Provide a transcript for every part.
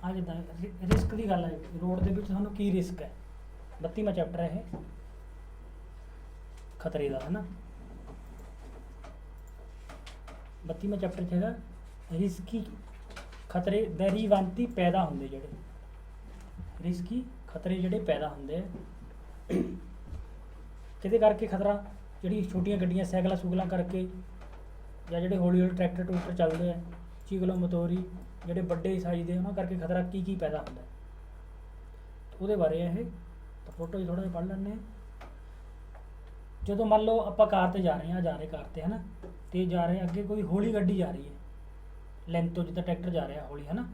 ਆ ਜਿੱਦਾਂ ਰਿਸਕ ਦੀ ਗੱਲ ਹੈ, ਰੋਡ ਦੇ ਵਿੱਚ ਤੁਹਾਨੂੰ ਕੀ ਰਿਸਕ ਹੈ। 32ਵਾਂ ਚੈਪਟਰ ਹੈ ਇਹ ਖਤਰੇ ਦਾ, ਹੈ ਨਾ। 32ਵਾਂ ਚੈਪਟਰ 'ਚ ਹੈਗਾ ਰਿਸਕੀ ਖਤਰੇ ਦੈਰੀਵਾਂਤੀ ਪੈਦਾ ਹੁੰਦੇ, ਜਿਹੜੇ ਰਿਸਕੀ ਖਤਰੇ ਜਿਹੜੇ ਪੈਦਾ ਹੁੰਦੇ ਆ ਕਿਹਦੇ ਕਰਕੇ ਖਤਰਾ, ਜਿਹੜੀ ਛੋਟੀਆਂ ਗੱਡੀਆਂ ਸਾਈਕਲਾਂ ਸੂਕਲਾਂ ਕਰਕੇ, ਜਾਂ ਜਿਹੜੇ ਹੌਲੀ ਹੌਲੀ ਟਰੈਕਟਰ ਟਰੂਕਟਰ ਚੱਲਦੇ ਆ, ਚੀਕਲੋ ਮੋਟੋਰੀ, ਜਿਹੜੇ ਵੱਡੇ ਸਾਈਜ਼ ਦੇ ਉਹਨਾਂ ਕਰਕੇ ਖਤਰਾ ਕੀ ਕੀ ਪੈਦਾ ਹੁੰਦਾ ਉਹਦੇ ਬਾਰੇ ਇਹ ਤਾਂ ਫੋਟੋ 'ਚ ਥੋੜ੍ਹਾ ਜਿਹਾ ਪੜ੍ਹ ਲੈਂਦੇ ਹਾਂ। ਜਦੋਂ ਮੰਨ ਲਓ ਆਪਾਂ ਕਾਰ 'ਤੇ ਜਾ ਰਹੇ ਹਾਂ, ਜਾ ਰਹੇ ਕਾਰ 'ਤੇ, ਹੈ ਨਾ, ਤੇ ਜਾ ਰਹੇ ਅੱਗੇ ਕੋਈ ਹੌਲੀ ਗੱਡੀ ਜਾ ਰਹੀ ਹੈ ਲੈਂਥ ਤੋਂ, ਜਿੱਦਾਂ ਟਰੈਕਟਰ ਜਾ ਰਿਹਾ ਹੌਲੀ, ਹੈ ਨਾ,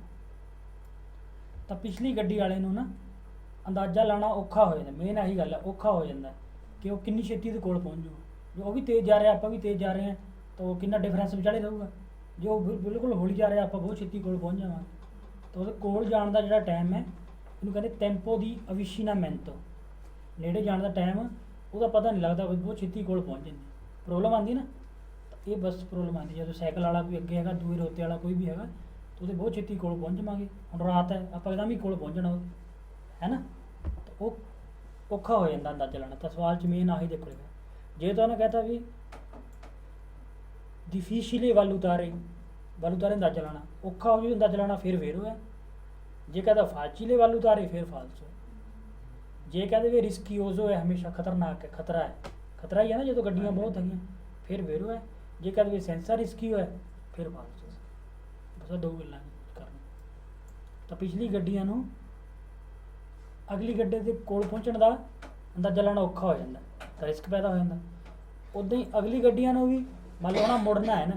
ਤਾਂ ਪਿਛਲੀ ਗੱਡੀ ਵਾਲੇ ਨੂੰ ਨਾ ਅੰਦਾਜ਼ਾ ਲਾਉਣਾ ਔਖਾ ਹੋ ਜਾਂਦਾ। ਮੇਨ ਆਹੀ ਗੱਲ ਹੈ, ਔਖਾ ਹੋ ਜਾਂਦਾ ਕਿ ਉਹ ਕਿੰਨੀ ਛੇਤੀ ਦੇ ਕੋਲ ਪਹੁੰਚ ਜੂ। ਜੋ ਉਹ ਵੀ ਤੇਜ਼ ਜਾ ਰਿਹਾ, ਆਪਾਂ ਵੀ ਤੇਜ਼ ਜਾ ਰਹੇ ਹਾਂ, ਤਾਂ ਉਹ ਕਿੰਨਾ ਡਿਫਰੈਂਸ ਵਿਚਾਲੇ ਰਹੂਗਾ। ਜੋ ਬਿਲਕੁਲ ਹੌਲੀ ਜਾ ਰਿਹਾ, ਆਪਾਂ ਬਹੁਤ ਛੇਤੀ ਕੋਲ ਪਹੁੰਚ ਜਾਵਾਂਗੇ। ਤਾਂ ਉਹਦੇ ਕੋਲ ਜਾਣ ਦਾ ਜਿਹੜਾ ਟਾਈਮ ਹੈ, ਇਹਨੂੰ ਕਹਿੰਦੇ ਟੈਂਪੋ ਦੀ ਅਵਿਸ਼ੀਨਾਮੈਂਟੋ। ਨੇੜੇ ਜਾਣ ਦਾ ਟਾਈਮ ਉਹਦਾ ਪਤਾ ਨਹੀਂ ਲੱਗਦਾ, ਬਹੁਤ ਛੇਤੀ ਕੋਲ ਪਹੁੰਚ ਜਾਂਦੀ। ਪ੍ਰੋਬਲਮ ਆਉਂਦੀ ਨਾ, ਤਾਂ ਇਹ ਬਸ ਪ੍ਰੋਬਲਮ ਆਉਂਦੀ ਜਦੋਂ ਸਾਈਕਲ ਵਾਲਾ ਕੋਈ ਅੱਗੇ ਹੈਗਾ, ਦੂਏ ਰੋਤੇ ਵਾਲਾ ਕੋਈ ਵੀ ਹੈਗਾ, ਤਾਂ ਉਹਦੇ ਬਹੁਤ ਛੇਤੀ ਕੋਲ ਪਹੁੰਚ ਜਾਵਾਂਗੇ। ਹੁਣ ਰਾਤ ਹੈ, ਆਪਾਂ ਇੱਕਦਮ ਹੀ ਕੋਲ ਪਹੁੰਚਣਾ, ਹੈ ਨਾ, ਤਾਂ ਉਹ ਔਖਾ ਹੋ ਜਾਂਦਾ ਅੰਦਾਜ਼ਾ ਲਾਉਣਾ। ਤਾਂ ਸਵਾਲ 'ਚ ਮੇਨ ਆਹੀ ਦੇਖੋ, ਜੇ ਤਾਂ ਉਹਨੇ ਕਹਿਤਾ ਵੀ difficile valutare ਅੰਦਾਜ਼ਾ ਲਾਉਣਾ ਔਖਾ ਹੋ ਜੂ, ਅੰਦਾਜ਼ਾ ਲਾਉਣਾ ਫਿਰ ਹੋਇਆ। ਜੇ ਕਹਦਾ facile valutare ਫਿਰ ਫਾਲਸੋ। ਜੇ ਕਹਦੇ ਵੀ ਰਿਸਕੀਓਜ਼ੋ ਹੈ, ਹਮੇਸ਼ਾ ਖਤਰਨਾਕ ਹੈ, ਖਤਰਾ ਹੀ ਹੈ ਨਾ, ਜਦੋਂ ਗੱਡੀਆਂ ਬਹੁਤ ਹੈਗੀਆਂ ਫਿਰ ਹੈ। ਜੇ ਕਹਦੇ ਵੀ ਸੈਂਸਾ ਰਿਸਕੀ ਹੈ ਫਿਰ ਫਾਲਸੋ। ਬਸ ਦੋ ਗੱਲਾਂ ਕਰਨੀ। ਤਾਂ ਪਿਛਲੀ ਗੱਡੀਆਂ ਨੂੰ ਅਗਲੀ ਗੱਡੀ ਦੇ ਕੋਲ ਪਹੁੰਚਣ ਦਾ ਅੰਦਾਜ਼ਾ ਲਾਉਣਾ ਔਖਾ ਹੋ ਜਾਂਦਾ, ਤਾਂ ਰਿਸਕ ਪੈਦਾ ਹੋ ਜਾਂਦਾ। ਉੱਦਾਂ ਹੀ ਅਗਲੀ ਗੱਡੀਆਂ ਨੂੰ ਵੀ ਮੰਨ ਲਓ ਨਾ ਮੁੜਨਾ ਹੈ ਨਾ,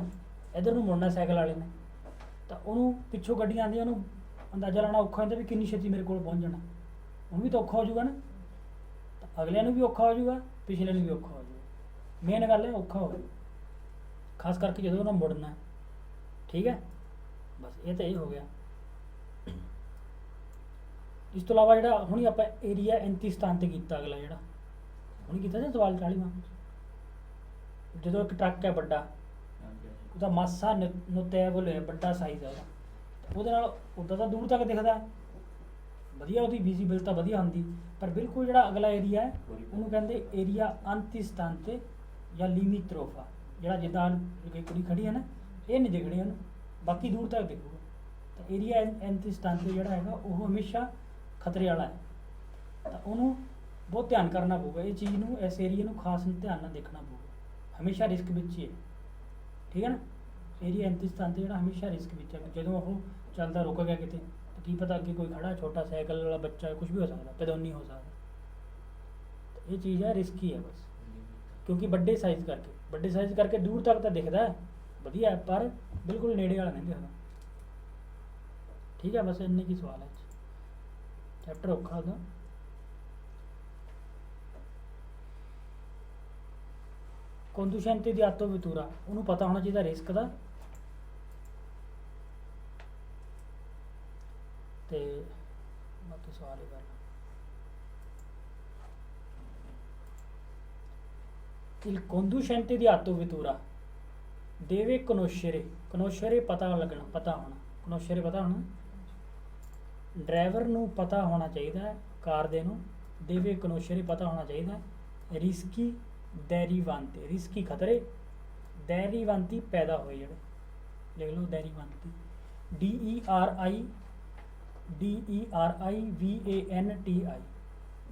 ਇੱਧਰ ਨੂੰ ਮੁੜਨਾ ਸਾਈਕਲ ਵਾਲੇ ਨੇ, ਤਾਂ ਉਹਨੂੰ ਪਿੱਛੋਂ ਗੱਡੀਆਂ ਆਉਂਦੀਆਂ, ਉਹਨੂੰ ਅੰਦਾਜ਼ਾ ਲਾਉਣਾ ਔਖਾ ਹੋ ਜਾਂਦਾ ਵੀ ਕਿੰਨੀ ਛੇਤੀ ਮੇਰੇ ਕੋਲ ਪਹੁੰਚ ਜਾਣਾ। ਉਹਨੂੰ ਵੀ ਤਾਂ ਔਖਾ ਹੋ ਜਾਊਗਾ ਨਾ, ਤਾਂ ਅਗਲਿਆਂ ਨੂੰ ਵੀ ਔਖਾ ਹੋ ਜਾਊਗਾ, ਪਿਛਲੇ ਨੂੰ ਵੀ ਔਖਾ ਹੋ ਜਾਊਗਾ। ਮੇਨ ਗੱਲ ਹੈ ਔਖਾ ਹੋ ਜਾਊਗਾ, ਖਾਸ ਕਰਕੇ ਜਦੋਂ ਉਹਨਾਂ ਮੁੜਨਾ। ਠੀਕ ਹੈ, ਬਸ ਇਹ ਤਾਂ ਇਹ ਹੋ ਗਿਆ। ਇਸ ਤੋਂ ਇਲਾਵਾ ਜਿਹੜਾ ਹੁਣੀ ਆਪਾਂ ਏਰੀਆ 39 ਸਥਾਨ 'ਤੇ ਕੀਤਾ, ਅਗਲਾ ਜਿਹੜਾ ਹੁਣੀ ਕੀਤਾ ਸੀ ਸਵਾਲ 40ਵਾਂ, ਜਦੋਂ ਇੱਕ ਟਰੱਕ ਹੈ ਵੱਡਾ, ਉਹਦਾ ਮਾਸਾ ਨੋਟੇਬਲ ਹੈ, ਵੱਡਾ ਸਾਈਜ਼ ਹੈ ਉਹਦਾ, ਉਹਦੇ ਨਾਲ ਉੱਦਾਂ ਤਾਂ ਦੂਰ ਤੱਕ ਦਿਖਦਾ ਵਧੀਆ, ਉਹਦੀ ਵਿਜ਼ੀਬਿਲਟੀ ਵਧੀਆ ਹੁੰਦੀ, ਪਰ ਬਿਲਕੁਲ ਜਿਹੜਾ ਅਗਲਾ ਏਰੀਆ ਹੈ ਉਹਨੂੰ ਕਹਿੰਦੇ ਏਰੀਆ 39 ਸਥਾਨ 'ਤੇ ਜਾਂ ਲਿਮਿਟ੍ਰੋਫਾ। ਜਿਹੜਾ ਜਿੱਦਾਂ ਕੁੜੀ ਖੜੀ ਹੈ ਨਾ, ਇਹ ਨਹੀਂ ਦਿਖਣੀ ਉਹਨੂੰ, ਬਾਕੀ ਦੂਰ ਤੱਕ ਦਿਖੂਗਾ। ਤਾਂ ਏਰੀਆ 39 ਸਥਾਨ 'ਤੇ ਜਿਹੜਾ ਹੈਗਾ ਉਹ ਹਮੇਸ਼ਾ ਖਤਰੇ ਵਾਲਾ ਹੈ, ਤਾਂ ਉਹਨੂੰ ਬਹੁਤ ਧਿਆਨ ਕਰਨਾ ਪਊਗਾ। ਇਹ ਚੀਜ਼ ਨੂੰ, ਇਸ ਏਰੀਏ ਨੂੰ ਖਾਸ ਧਿਆਨ ਨਾਲ ਦੇਖਣਾ ਪਊਗਾ, ਹਮੇਸ਼ਾ ਰਿਸਕ ਵਿੱਚ ਹੀ ਹੈ। ਠੀਕ ਹੈ ਨਾ, ਏਰੀਆ 39 ਸਥਾਨ 'ਤੇ ਜਿਹੜਾ ਹਮੇਸ਼ਾ ਰਿਸਕ ਵਿੱਚ ਹੈ। ਜਦੋਂ ਉਹ ਚੱਲਦਾ ਰੁਕ ਗਿਆ ਕਿਤੇ, ਤਾਂ ਕੀ ਪਤਾ ਅੱਗੇ ਕੋਈ ਖੜਾ, ਛੋਟਾ ਸਾਈਕਲ ਵਾਲਾ ਬੱਚਾ, ਕੁਝ ਵੀ ਹੋ ਸਕਦਾ, ਪੈਦੋਨੀ ਹੋ ਸਕਦਾ। ਇਹ ਚੀਜ਼ ਹੈ ਰਿਸਕੀ ਹੈ ਬਸ, ਕਿਉਂਕਿ ਵੱਡੇ ਸਾਈਜ਼ ਕਰਕੇ ਦੂਰ ਤੱਕ ਤਾਂ ਦਿਖਦਾ ਵਧੀਆ ਹੈ, ਪਰ ਬਿਲਕੁਲ ਨੇੜੇ ਵਾਲਾ ਨਹੀਂ ਦਿਖਦਾ। ਠੀਕ ਹੈ, ਬਸ ਇੰਨੇ ਕੀ ਸਵਾਲ ਹੈ ਚੈਪਟਰ ਔਖਾ ਉਹਦਾ। ਕੰਦੂਸ਼ੈਂਤੇ ਦੀ ਆਤੋ ਵਿਤੂਰਾ, ਉਹਨੂੰ ਪਤਾ ਹੋਣਾ ਚਾਹੀਦਾ ਰਿਸਕ ਦਾ। ਤੇ ਬਾਕੀ ਸਵਾਲ ਹੀ ਕਰ il conducente di auto vettura deve conoscere ਪਤਾ ਲੱਗਣਾ, ਪਤਾ ਹੋਣਾ, conoscere ਪਤਾ ਹੋਣਾ। ਡਰਾਈਵਰ ਨੂੰ ਪਤਾ ਹੋਣਾ ਚਾਹੀਦਾ ਹੈ, ਕਾਰ ਦੇ ਨੂੰ deve conoscere ਪਤਾ ਹੋਣਾ ਚਾਹੀਦਾ। ਰਿਸਕੀ derivante, ਰਿਸਕੀ ਖਤਰੇ, derivante ਪੈਦਾ ਹੋਏ ਜਿਹੜੇ, ਲਿਖ ਲਓ derivante, DERIVANTI,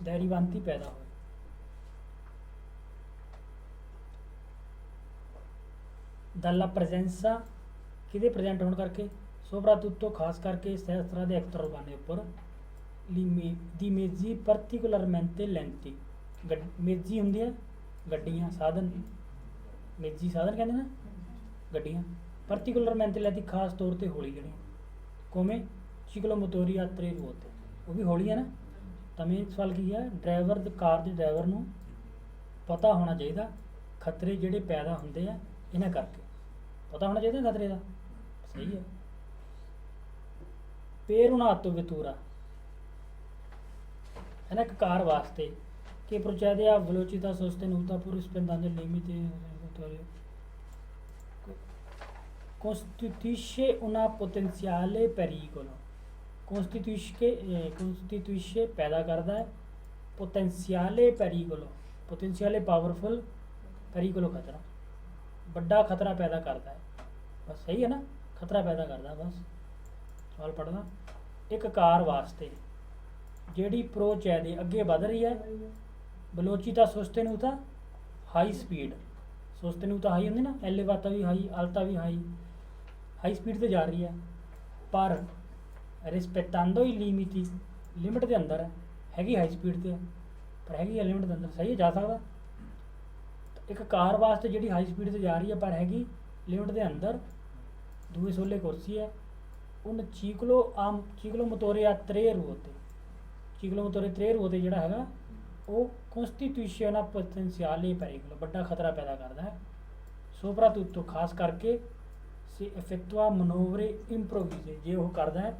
derivante ਪੈਦਾ ਹੋਏ। dalla presenza, ਕਿਹਦੇ ਪ੍ਰੈਜ਼ੈਂਟ ਹੋਣ ਕਰਕੇ, soprattutto ਖਾਸ ਕਰਕੇ ਸੈਸਤਰਾ ਦੇ ਐਕਟਰ ਬਾਨੇ ਉੱਪਰ, ਦੀ ਮੇਜ਼ੀ particolarmente lenti, ਮੇਜ਼ੀ ਹੁੰਦੀ ਹੈ ਗੱਡੀਆਂ, ਸਾਧਨ, ਮੇਜ਼ੀ ਸਾਧਨ ਕਹਿੰਦੇ ਨਾ ਗੱਡੀਆਂ, particolarmente lenti ਖਾਸ ਤੌਰ 'ਤੇ ਹੌਲੀ ਜਿਹੜੀਆਂ, come ciclomotori a tre ruote, ਉਹ ਵੀ ਹੌਲੀ ਹੈ ਨਾ। ਤਾਂ ਮੇਨ ਸਵਾਲ ਕੀ ਹੈ, ਡਰਾਈਵਰ ਕਾਰ ਦੇ ਡਰਾਈਵਰ ਨੂੰ ਪਤਾ ਹੋਣਾ ਚਾਹੀਦਾ ਖਤਰੇ ਜਿਹੜੇ ਪੈਦਾ ਹੁੰਦੇ ਆ ਇਹਨਾਂ ਕਰਕੇ, ਪਤਾ ਹੋਣਾ ਚਾਹੀਦਾ ਖਤਰੇ ਦਾ। ਸਹੀ ਹੈ। per un'auto vettura, ਹੈ ਨਾ, ਇੱਕ ਕਾਰ ਵਾਸਤੇ, che procede a velocità sostenuta pur rispettando il limite costituisce una potenziale pericolo, constitution ਪੈਦਾ ਕਰਦਾ ਹੈ। ਪੋਟੈਂਸ਼ੀਅਲੇ ਪੈਰੀਕੋਲੋ, ਪੋਟੈਂਸ਼ੀਅਲੇ ਪਾਵਰਫੁਲ, ਪੈਰੀਕੋਲੋ ਖਤਰਾ, ਵੱਡਾ ਖਤਰਾ ਪੈਦਾ ਕਰਦਾ ਹੈ। ਬਸ ਸਹੀ ਹੈ ਨਾ, ਖਤਰਾ ਪੈਦਾ ਕਰਦਾ। ਬਸ ਸਵਾਲ ਪੜ੍ਹਨਾ। ਇੱਕ ਕਾਰ ਵਾਸਤੇ ਜਿਹੜੀ ਪ੍ਰੋਚੈ ਦੇ ਅੱਗੇ ਵਧ ਰਹੀ ਹੈ, ਵੈਲੋਚਿਟà sostenuta high speed, sostenuta high ਹੁੰਦੀ ਨਾ, elevata ਵੀ ਹਾਈ, alta ਵੀ ਹਾਈ, ਹਾਈ ਸਪੀਡ ਤੇ ਜਾ ਰਹੀ ਹੈ, ਪਰ ਰਿਸਪੈਕਟਾਂਦੋ ਹੀ ਲਿਮਿਟੀ, ਲਿਮਿਟ ਦੇ ਅੰਦਰ ਹੈ, ਹੈਗੀ ਹਾਈ ਸਪੀਡ ਤੇ ਹੈ ਪਰ ਹੈਗੀ ਹੈ ਲਿਮਿਟ ਦੇ ਅੰਦਰ, ਸਹੀ ਹੈ, ਜਾ ਸਕਦਾ। ਇੱਕ ਕਾਰ ਵਾਸਤੇ ਜਿਹੜੀ ਹਾਈ ਸਪੀਡ ਤੇ ਜਾ ਰਹੀ ਹੈ ਪਰ ਹੈਗੀ ਲਿਮਿਟ ਦੇ ਅੰਦਰ, ਦੂਏ ਸੋਲੇ ਕੁਰਸੀ ਹੈ, ਉਹਨ ਚੀਕਲੋ ਮੋਟੋਰੇ ਆ 3 ਰੂਓਤੇ, ਚੀਕਲੋ ਮੋਟੋਰੇ 3 ਰੂਓਤੇ ਜਿਹੜਾ ਹੈਗਾ ਉਹ ਕੋਨਸਟੀਟਿਊਸ਼ਨਲ ਪੋਟੈਂਸ਼ੀਅਲੇ ਪੈਰੀਕੋਲੋ, ਵੱਡਾ ਖਤਰਾ ਪੈਦਾ ਕਰਦਾ ਹੈ। ਸੋਪਰਾਤੂਤੋ ਖਾਸ ਕਰਕੇ ਸੇ ਇਫੈਕਟੁਆ ਮਨੋਵਰੇ ਇੰਪਰੋਵਿਜ਼ੇ, ਜੇ ਉਹ ਕਰਦਾ ਹੈ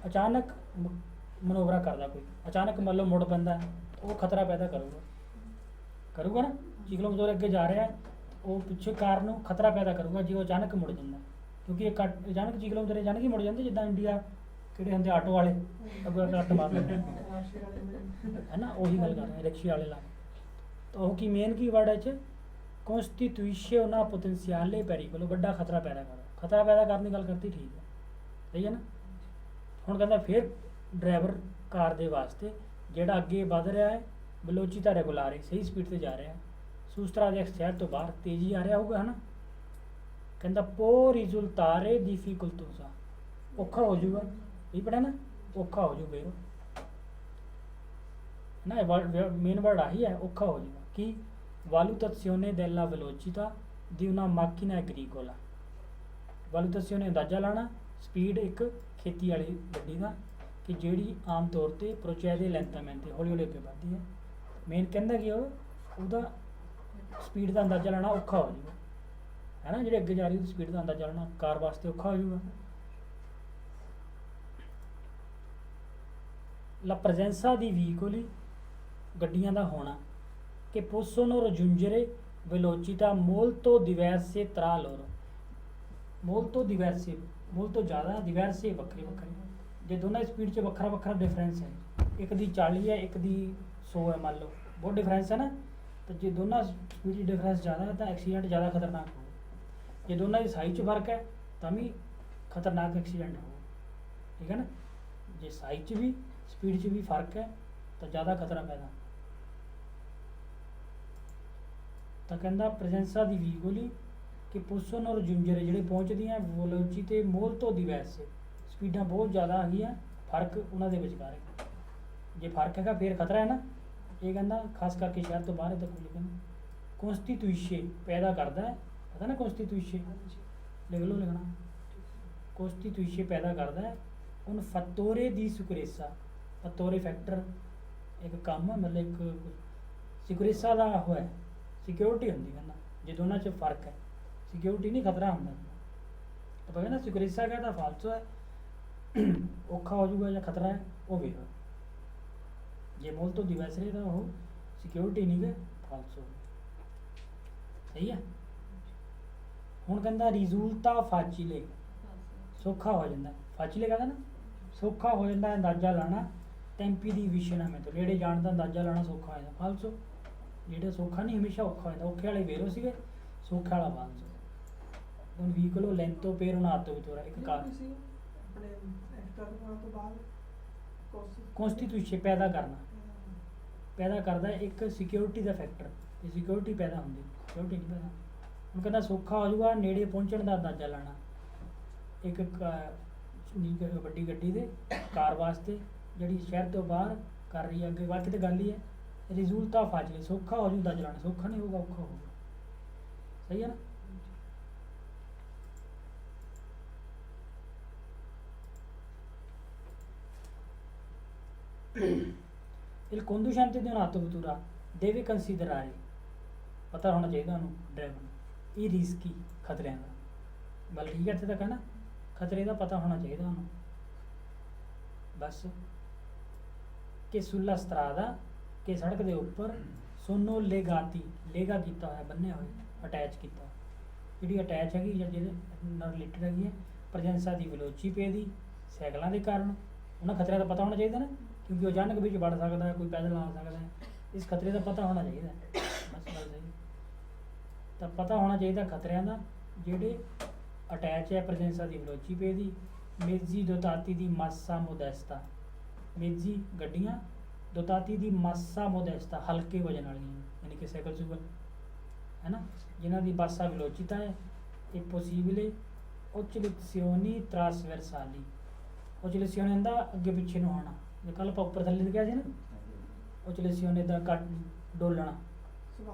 ਅਚਾਨਕ ਮਨੋਵਰਾ ਕਰਦਾ, ਕੋਈ ਅਚਾਨਕ ਮੰਨ ਲਓ ਮੁੜ ਪੈਂਦਾ, ਉਹ ਖਤਰਾ ਪੈਦਾ ਕਰੂਗਾ ਨਾ। ਚੀਕਲੋ ਮੋਟੋਰੇ ਅੱਗੇ ਜਾ ਰਿਹਾ, ਉਹ ਪਿੱਛੇ ਕਾਰ ਨੂੰ ਖਤਰਾ ਪੈਦਾ ਕਰੂਗਾ ਜੇ ਉਹ ਅਚਾਨਕ ਮੁੜ ਜਾਂਦਾ, ਕਿਉਂਕਿ ਇਹ ਅਚਾਨਕ ਚੀਕਲੋ ਮੋਟੋਰੇ ਅਚਾਨਕ ਹੀ ਮੁੜ ਜਾਂਦੇ, ਜਿੱਦਾਂ ਇੰਡੀਆ ਕਿਹੜੇ ਹੁੰਦੇ ਆਟੋ ਵਾਲੇ ਅੱਗੋਂ ਕੱਟ ਮਾਰ ਲੈਂਦੇ ਹੈ ਨਾ, ਉਹੀ ਗੱਲ ਕਰ ਰਹੇ ਰਿਕਸ਼ੇ ਵਾਲੇ ਲਾ। ਤਾਂ ਉਹ ਕੀ ਮੇਨ ਕੀ ਵਰਡ ਹੈ ਚ ਕੋਨਸਟੀਟਿਊਸ਼ਨਲ ਪੋਟੈਂਸ਼ੀਅਲੇ ਪੈਰੀਕੋਲੋ, ਵੱਡਾ ਖਤਰਾ ਪੈਦਾ ਕਰਦਾ। ਖਤਰਾ ਪੈਦਾ ਕਰਨ ਦੀ ਗੱਲ ਕਰਤੀ, ਠੀਕ ਹੈ, ਸਹੀ ਹੈ ਨਾ। ਹੁਣ ਕਹਿੰਦਾ ਫਿਰ ਡਰਾਈਵਰ ਕਾਰ ਦੇ ਵਾਸਤੇ ਜਿਹੜਾ ਅੱਗੇ ਵੱਧ ਰਿਹਾ ਹੈ, ਵੈਲੋਚਿਟà ਰੈਗੂਲਾਰੇ, ਸਹੀ ਸਪੀਡ ਤੇ ਜਾ ਰਿਹਾ, ਸੂਸਤਰਾ ਦੇ ਸ਼ਹਿਰ ਤੋਂ ਬਾਹਰ ਤੇਜ਼ੀ ਆ ਰਿਹਾ ਹੋਊਗਾ, ਹੈ ਨਾ। ਕਹਿੰਦਾ ਪੋ ਰਿਜ਼ੁਲਤਾਰੇ ਡਿਫਿਕਲਟੋਸਾ, ਔਖਾ ਹੋ ਜਾਊਗਾ, ਇਹ ਪੜਿਆ ਨਾ, ਔਖਾ ਹੋ ਜਾਊਗਾ ਨਾ, ਮੇਨ ਵਰਡ ਆਹੀ ਹੈ, ਔਖਾ ਹੋ ਜਾਊਗਾ। ਕਿ ਵਾਲੂਟਾzione della velocità di una macchina agricola, ਵਾਲੂਟਾzione ਅੰਦਾਜ਼ਾ ਲਾਣਾ ਸਪੀਡ ਇੱਕ ਖੇਤੀ ਵਾਲੀ ਗੱਡੀ ਦਾ, ਕਿ ਜਿਹੜੀ ਆਮ ਤੌਰ ਤੇ ਪ੍ਰੋਚੈਦੇ ਲੈਂਥਾਮੈਂਟ ਤੇ ਹੌਲੀ ਹੌਲੀ ਅੱਗੇ ਵੱਧਦੀ ਹੈ। ਮੇਨ ਕਹਿੰਦਾ ਕਿ ਉਹਦਾ ਸਪੀਡ ਦਾ ਅੰਦਾਜ਼ਾ ਲਾਣਾ ਔਖਾ ਹੋ ਜਾਊਗਾ, ਹੈ ਨਾ, ਜਿਹੜੇ ਅੱਗੇ ਜਾ ਰਹੀ ਉਹਦੀ ਸਪੀਡ ਦਾ ਅੰਦਾਜ਼ਾ ਲਾਣਾ ਕਾਰ ਵਾਸਤੇ ਔਖਾ ਹੋ ਜਾਊਗਾ। ਲਾ ਪ੍ਰੈਜ਼ੈਂਸਾ ਦੀ ਵੀਕੋਲੀ, ਗੱਡੀਆਂ ਦਾ ਹੋਣਾ, ਕਿ possono raggiungere velocità molto diverse tra loro, molto diverse, molto ਜ਼ਿਆਦਾ, diverse ਵੱਖਰੇ ਵੱਖਰੇ, ਜੇ ਦੋਨਾਂ ਸਪੀਡ 'ਚ ਵੱਖਰਾ ਵੱਖਰਾ ਡਿਫਰੈਂਸ ਹੈ, ਇੱਕ ਦੀ 40 ਹੈ ਇੱਕ ਦੀ 100 ਹੈ, ਮੰਨ ਲਓ ਬਹੁਤ ਡਿਫਰੈਂਸ ਹੈ ਨਾ, ਤਾਂ ਜੇ ਦੋਨਾਂ ਸਪੀਡ 'ਚ ਡਿਫਰੈਂਸ ਜ਼ਿਆਦਾ ਹੈ ਤਾਂ ਐਕਸੀਡੈਂਟ ਜ਼ਿਆਦਾ ਖਤਰਨਾਕ ਹੋਊ। ਜੇ ਦੋਨਾਂ ਦੀ ਸਾਈਜ਼ 'ਚ ਫਰਕ ਹੈ ਤਾਂ ਵੀ ਖਤਰਨਾਕ ਐਕਸੀਡੈਂਟ ਹੋਊ, ਠੀਕ ਹੈ ਨਾ। ਜੇ ਸਾਈਜ਼ 'ਚ ਵੀ ਸਪੀਡ 'ਚ ਵੀ ਫਰਕ ਹੈ ਤਾਂ ਜ਼ਿਆਦਾ ਖਤਰਾ ਪੈਦਾ। ਤਾਂ ਕਹਿੰਦਾ ਪ੍ਰੈਜ਼ੈਂਸਾ ਦੀ ਵੀਗੋਲੀ ਕਿ possono raggiungere, ਜਿਹੜੇ ਪਹੁੰਚਦੀਆਂ ਵੈਲੋਚਿਟੀ ਤੇ ਮੋਲਤੋ diverse, ਸਪੀਡਾਂ ਬਹੁਤ ਜ਼ਿਆਦਾ ਹੈਗੀਆਂ, ਫਰਕ ਉਹਨਾਂ ਦੇ ਵਿਚਕਾਰ ਹੈ। ਜੇ ਫਰਕ ਹੈਗਾ ਫਿਰ ਖਤਰਾ ਹੈ ਨਾ। ਇਹ ਕਹਿੰਦਾ ਖਾਸ ਕਰਕੇ ਸ਼ਹਿਰ ਤੋਂ ਬਾਹਰ ਤੱਕ ਲਿਖਣ ਕੋਨਸਟੀਟਿਊਸ਼ਨ ਪੈਦਾ ਕਰਦਾ ਹੈ, ਪਤਾ ਨਾ ਕੋਨਸਟੀਟਿਊਸ਼ਨ ਲਿਖ ਲਓ, ਲਿਖਣਾ ਕੋਨਸਟੀਟਿਊਸ਼ਨ ਪੈਦਾ ਕਰਦਾ ਹੈ। ਹੁਣ ਫਤੋਰੇ ਦੀ ਸਿਕੁਰੇਸਾ, ਫਤੋਰੇ ਫੈਕਟਰ ਇੱਕ ਕੰਮ ਮਤਲਬ ਇੱਕ ਸਿਕੁਰੇਸਾ ਦਾ ਉਹ ਹੈ, ਸਿਕਿਉਰਿਟੀ ਹੁੰਦੀ ਕਹਿੰਦਾ, ਜੇ ਦੋਨਾਂ 'ਚ ਫਰਕ ਹੈ, ਸਿਕਿਉਰਿਟੀ ਨਹੀਂ ਖਤਰਾ ਹੁੰਦਾ। ਤਾਂ ਕਹਿੰਦਾ ਸਿਕੁਰੇਸਾ ਕਹਿੰਦਾ ਫਾਲਤੂ ਹੈ, ਔਖਾ ਹੋ ਜਾਊਗਾ ਜਾਂ ਖਤਰਾ ਹੈ ਉਹ ਵੀ ਹੈ। ਜੇ ਮੋਲਤੋ diverse ਤਾਂ ਉਹ ਸਿਕਿਉਰਿਟੀ ਨਹੀਂ ਗੇ, ਫਾਲਤੂ, ਸਹੀ ਹੈ। ਹੁਣ ਕਹਿੰਦਾ ਰਿਜ਼ੂਲਤਾ ਫਾਚੀਲੇ, ਸੌਖਾ ਹੋ ਜਾਂਦਾ, ਫਾਚੀਲੇ ਕਹਿੰਦਾ ਨਾ ਸੌਖਾ ਹੋ ਜਾਂਦਾ ਅੰਦਾਜ਼ਾ ਲਾਣਾ, ਟੈਂਪੀ ਦੀ ਵਿਸ਼ਨਾ ਤੋਂ ਨੇੜੇ ਜਾਣ ਦਾ ਅੰਦਾਜ਼ਾ ਲਾਣਾ ਸੌਖਾ ਹੋ ਜਾਂਦਾ, ਫਾਲਤੂ, ਜਿਹੜਾ ਸੌਖਾ ਨਹੀਂ ਹਮੇਸ਼ਾ ਔਖਾ ਹੋ ਜਾਂਦਾ। ਔਖੇ ਵਾਲੇ ਵੇਰੋ ਸੀਗੇ, ਸੌਖਾ ਵਾਲਾ ਫਾਲਤੂ। ਹੁਣ ਵੀਕਲੋ ਲੈਂਤੋ ਪੇਰ ਹੁਣ ਆਤੋ ਵਿਤੋਰਾ, ਇੱਕ ਕਾਰ ਕੋਨਸਟੀਟਿਊਸ਼ਨ ਪੈਦਾ ਕਰਨਾ, ਪੈਦਾ ਕਰਦਾ ਇੱਕ ਸਿਕਿਉਰਿਟੀ ਦਾ ਫੈਕਟਰ, ਜੇ ਸਿਕਿਉਰਿਟੀ ਪੈਦਾ ਹੁੰਦੀ, ਸਿਕਿਉਰਿਟੀ ਨਹੀਂ ਪੈਦਾ। ਹੁਣ ਕਹਿੰਦਾ ਸੌਖਾ ਹੋ ਜਾਊਗਾ ਨੇੜੇ ਪਹੁੰਚਣ ਦਾ ਅੰਦਾਜ਼ਾ ਲਾਣਾ, ਇੱਕ ਵੱਡੀ ਗੱਡੀ ਦੇ ਕਾਰ ਵਾਸਤੇ ਜਿਹੜੀ ਸ਼ਹਿਰ ਤੋਂ ਬਾਹਰ ਕਰ ਰਹੀ ਹੈ, ਅੱਗੇ ਬਾਕੀ ਤਾਂ ਗੱਲ ਹੀ ਹੈ। ਰਿਜ਼ੂਲਤਾ ਫਾਜ਼ਲੇ, ਸੌਖਾ ਹੋ ਜੂ ਅੰਦਾਜ਼ਾ ਲਾਣਾ, ਸੌਖਾ ਨਹੀਂ ਹੋਊਗਾ, ਔਖਾ ਹੋਊਗਾ, ਸਹੀ ਹੈ ਨਾ। Il conducente di un'autovettura deve considerare, ਪਤਾ ਹੋਣਾ ਚਾਹੀਦਾ ਉਹਨੂੰ ਡਰਾਈਵਰ ਨੂੰ, ਇਹ ਰਿਸਕੀ ਖਤਰਿਆਂ ਦਾ, ਬਲ ਠੀਕ ਹੈ ਇੱਥੇ ਤੱਕ ਹੈ ਨਾ, ਖਤਰੇ ਦਾ ਪਤਾ ਹੋਣਾ ਚਾਹੀਦਾ ਉਹਨੂੰ। ਬਸ ਕਿ ਸੁੱਲਾ ਸਤਰਾਦਾ, ਕਿ ਸੜਕ ਦੇ ਉੱਪਰ ਸੋਨੋ ਲੇਗਾਤੀ, ਲੇਗਾ ਕੀਤਾ ਹੋਇਆ, ਬੰਨਿਆ ਹੋਇਆ, ਅਟੈਚ ਕੀਤਾ, ਜਿਹੜੀ ਅਟੈਚ ਹੈਗੀ ਜਾਂ ਜਿਹਦੇ ਨਾਲ ਰਿਲੇਟਡ ਹੈਗੀ ਹੈ ਪ੍ਰੈਜ਼ੈਂਸਾ ਦੀ ਵੈਲੋਚਿਟà ਦੀ ਸਾਈਕਲਾਂ ਦੇ ਕਾਰਨ ਉਹਨਾਂ ਖਤਰਿਆਂ ਦਾ ਪਤਾ ਹੋਣਾ ਚਾਹੀਦਾ ਨਾ, ਕਿਉਂਕਿ ਉਹ ਅਚਾਨਕ ਵਿੱਚ ਵੜ ਸਕਦਾ ਹੈ, ਕੋਈ ਪੈਦਲ ਆ ਸਕਦਾ ਹੈ, ਇਸ ਖਤਰੇ ਦਾ ਪਤਾ ਹੋਣਾ ਚਾਹੀਦਾ ਹੈ। ਬਸ ਗੱਲ ਸਹੀ ਤਾਂ ਪਤਾ ਹੋਣਾ ਚਾਹੀਦਾ ਖਤਰਿਆਂ ਦਾ ਜਿਹੜੇ ਅਟੈਚ ਹੈ ਪ੍ਰੈਜ਼ੈਂਸਾ ਦੀ ਵੈਲੋਚੀਪੇ ਦੀ ਮੇਜ਼ੀ ਦੋਤਾਤੀ ਦੀ ਮਾਸਾ ਮੋਡੈਸਟਾ, ਮੇਜ਼ੀ ਗੱਡੀਆਂ ਦੋਤਾਤੀ ਦੀ ਮਾਸਾ ਮੋਡੈਸਟਾ ਹਲਕੇ ਵਜਨ ਵਾਲੀਆਂ ਯਾਨੀ ਕਿ ਸਾਈਕਲ ਸੁਗਲ ਹੈ ਨਾ, ਜਿਨ੍ਹਾਂ ਦੀ ਬਾਸਾ ਵਿਲੋਚਿਤਾ ਹੈ e possibile oscillazioni trasversali। oscillazione ਹੁੰਦਾ ਅੱਗੇ ਪਿੱਛੇ ਨੂੰ ਹੋਣਾ, ਜੇ ਕੱਲ੍ਹ ਆਪਾਂ ਉੱਪਰ ਥੱਲੇ ਲਿਖਿਆ ਸੀ ਨਾ oscillazione ਦਾ ਕੱਟ ਡੋਲਣਾ,